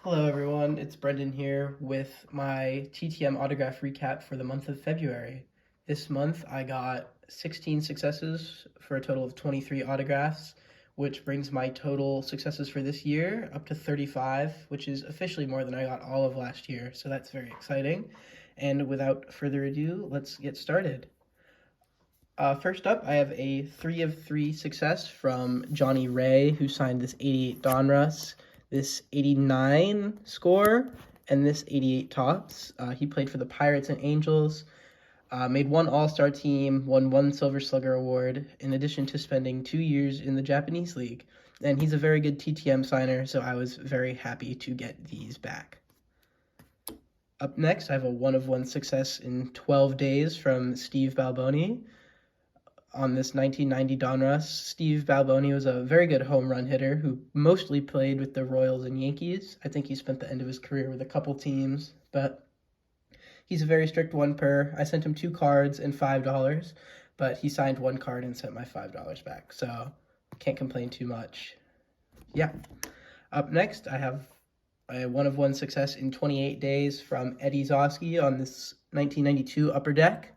Hello everyone, it's Brendan here with my TTM Autograph Recap for the month of February. This month I got 16 successes for a total of 23 autographs, which brings my total successes for this year up to 35, which is officially more than I got all of last year, so that's very exciting. And without further ado, let's get started. First up, I have a 3 of 3 success from Johnny Ray, who signed this 88 Donruss, this 89 score, and this 88 tops. He played for the Pirates and Angels, made one All-Star team, won one Silver Slugger Award, in addition to spending 2 years in the Japanese League. And he's a very good TTM signer, so I was very happy to get these back. Up next, I have a 1 of 1 success in 12 days from Steve Balboni. On this 1990 Donruss, Steve Balboni was a very good home run hitter who mostly played with the Royals and Yankees. I think he spent the end of his career with a couple teams, but he's a very strict one per. I sent him 2 cards and $5, but he signed 1 card and sent my $5 back, so can't complain too much. Yeah. Up next, I have a 1 of 1 success in 28 days from Eddie Zosky on this 1992 Upper Deck.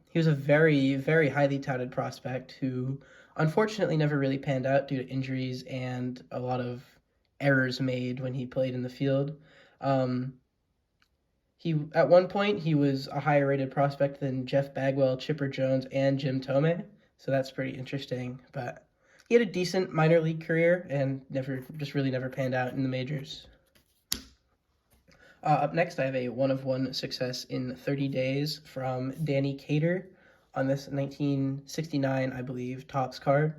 He was a very, very highly touted prospect who unfortunately never really panned out due to injuries and a lot of errors made when he played in the field. At one point, he was a higher rated prospect than Jeff Bagwell, Chipper Jones, and Jim Thome, so that's pretty interesting. But he had a decent minor league career and really never panned out in the majors. Up next, I have a 1 of 1 success in 30 days from Danny Cater on this 1969, I believe, Topps card.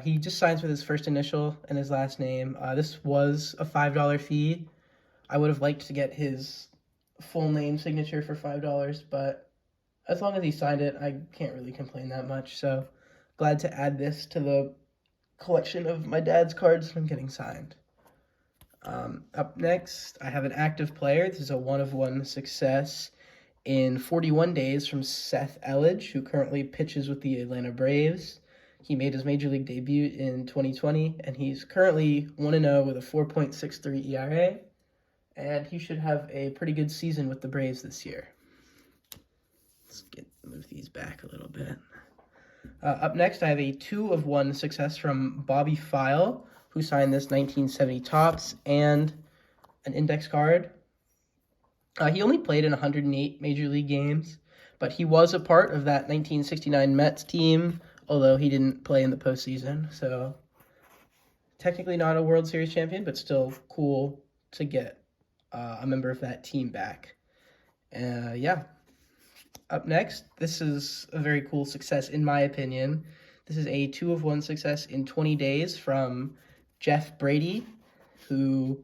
He just signs with his first initial and his last name. This was a $5 fee. I would have liked to get his full name signature for $5, but as long as he signed it, I can't really complain that much. So glad to add this to the collection of my dad's cards I'm getting signed. Up next, I have an active player. This is a 1 of 1 success in 41 days from Seth Elledge, who currently pitches with the Atlanta Braves. He made his major league debut in 2020, and he's currently 1-0 with a 4.63 ERA, and he should have a pretty good season with the Braves this year. Let's move these back a little bit. Up next, I have a 2 of 1 success from Bobby File, who signed this 1970 Topps and an index card. He only played in 108 Major League games, but he was a part of that 1969 Mets team, although he didn't play in the postseason. So technically not a World Series champion, but still cool to get a member of that team back. Yeah. Up next, this is a very cool success in my opinion. This is a 2 of 1 success in 20 days from Jeff Brady, who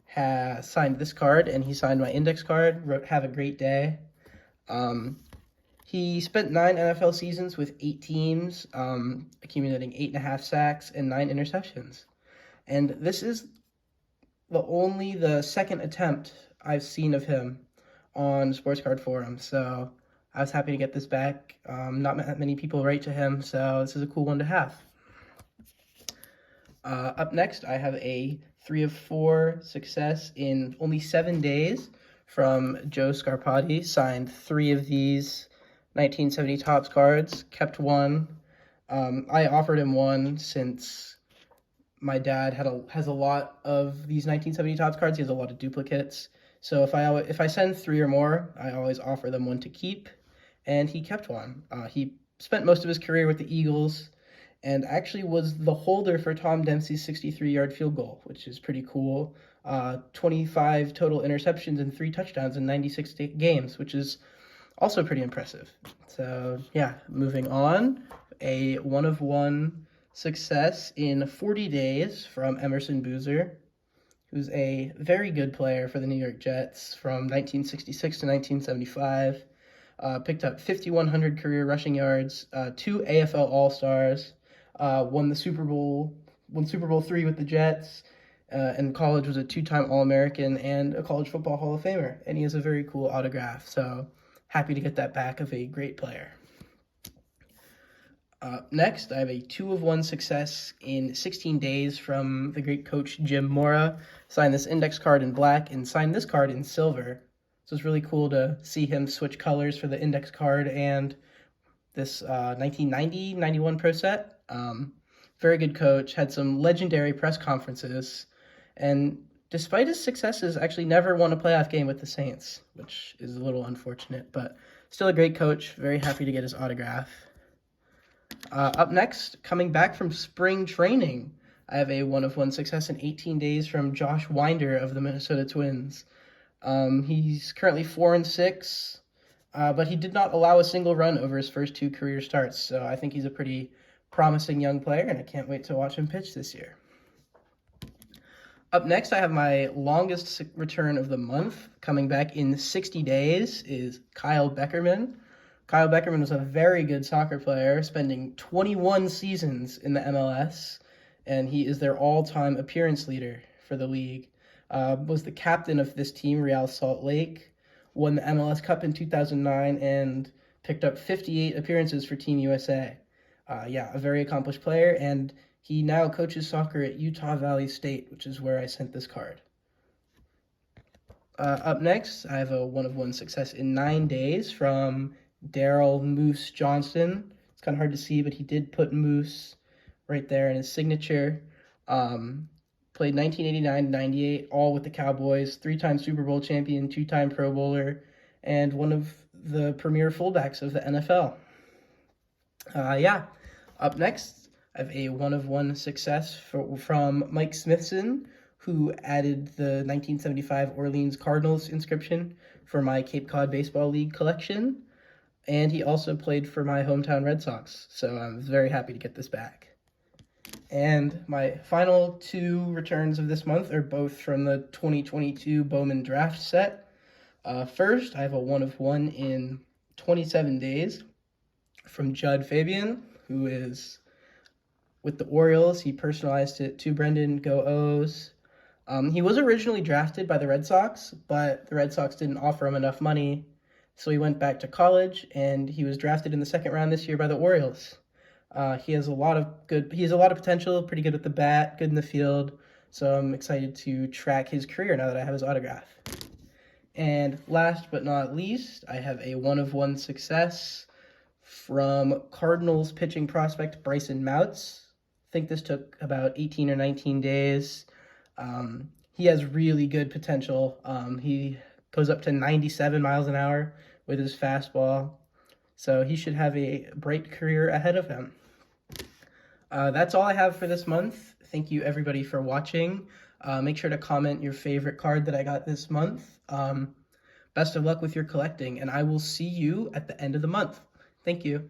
has signed this card, and he signed my index card, wrote, "Have a great day." He spent 9 NFL seasons with 8 teams, accumulating 8.5 sacks and 9 interceptions. And this is the second attempt I've seen of him on Sports Card Forum, so I was happy to get this back. Not many people write to him, so this is a cool one to have. Up next, I have a 3 of 4 success in only 7 days from Joe Scarpati. Signed 3 of these 1970 Topps cards, kept 1. I offered him 1 since my dad has a lot of these 1970 Topps cards. He has a lot of duplicates. So if I send 3 or more, I always offer them 1 to keep, and he kept 1. He spent most of his career with the Eagles, and actually was the holder for Tom Dempsey's 63-yard field goal, which is pretty cool. 25 total interceptions and 3 touchdowns in 96 games, which is also pretty impressive. So yeah, moving on, a 1 of 1 success in 40 days from Emerson Boozer, who's a very good player for the New York Jets from 1966 to 1975. Picked up 5,100 career rushing yards, 2 AFL All-Stars, won Super Bowl III with the Jets, in college was a 2-time All-American and a College Football Hall of Famer, and he has a very cool autograph, so happy to get that back of a great player. Next, I have a 2-of-1 success in 16 days from the great coach Jim Mora. Signed this index card in black and signed this card in silver. So it's really cool to see him switch colors for the index card and this 1990-91 Pro set. Very good coach, had some legendary press conferences, and despite his successes, actually never won a playoff game with the Saints, which is a little unfortunate, but still a great coach. Very happy to get his autograph. Up next, coming back from spring training, I have a 1-of-1 success in 18 days from Josh Winder of the Minnesota Twins. He's currently 4-6, but he did not allow a single run over his first 2 career starts, so I think he's a pretty promising young player, and I can't wait to watch him pitch this year. Up next, I have my longest return of the month, coming back in 60 days, is Kyle Beckerman. Kyle Beckerman was a very good soccer player, spending 21 seasons in the MLS, and he is their all-time appearance leader for the league. Was the captain of this team, Real Salt Lake, won the MLS Cup in 2009, and picked up 58 appearances for Team USA. A very accomplished player, and he now coaches soccer at Utah Valley State, which is where I sent this card. Up next, I have a 1-of-1 success in 9 days from Daryl Moose Johnston. It's kind of hard to see, but he did put Moose right there in his signature. Played 1989-98, all with the Cowboys, 3-time Super Bowl champion, 2-time Pro Bowler, and one of the premier fullbacks of the NFL. Up next, I have a 1-of-1 success from Mike Smithson, who added the 1975 Orleans Cardinals inscription for my Cape Cod Baseball League collection. And he also played for my hometown Red Sox, so I'm very happy to get this back. And my final 2 returns of this month are both from the 2022 Bowman Draft set. First, I have a 1-of-1 in 27 days from Judd Fabian, who is with the Orioles. He personalized it to Brendan, go O's. He was originally drafted by the Red Sox, but the Red Sox didn't offer him enough money, so he went back to college, and he was drafted in the 2nd round this year by the Orioles. He has a lot of potential, pretty good at the bat, good in the field, so I'm excited to track his career now that I have his autograph. And last but not least, I have a 1-of-1 success from Cardinals pitching prospect Bryson Mouts. I think this took about 18 or 19 days. He has really good potential. He goes up to 97 miles an hour with his fastball, so he should have a bright career ahead of him. That's all I have for this month. Thank you, everybody, for watching. Make sure to comment your favorite card that I got this month. Best of luck with your collecting, and I will see you at the end of the month. Thank you.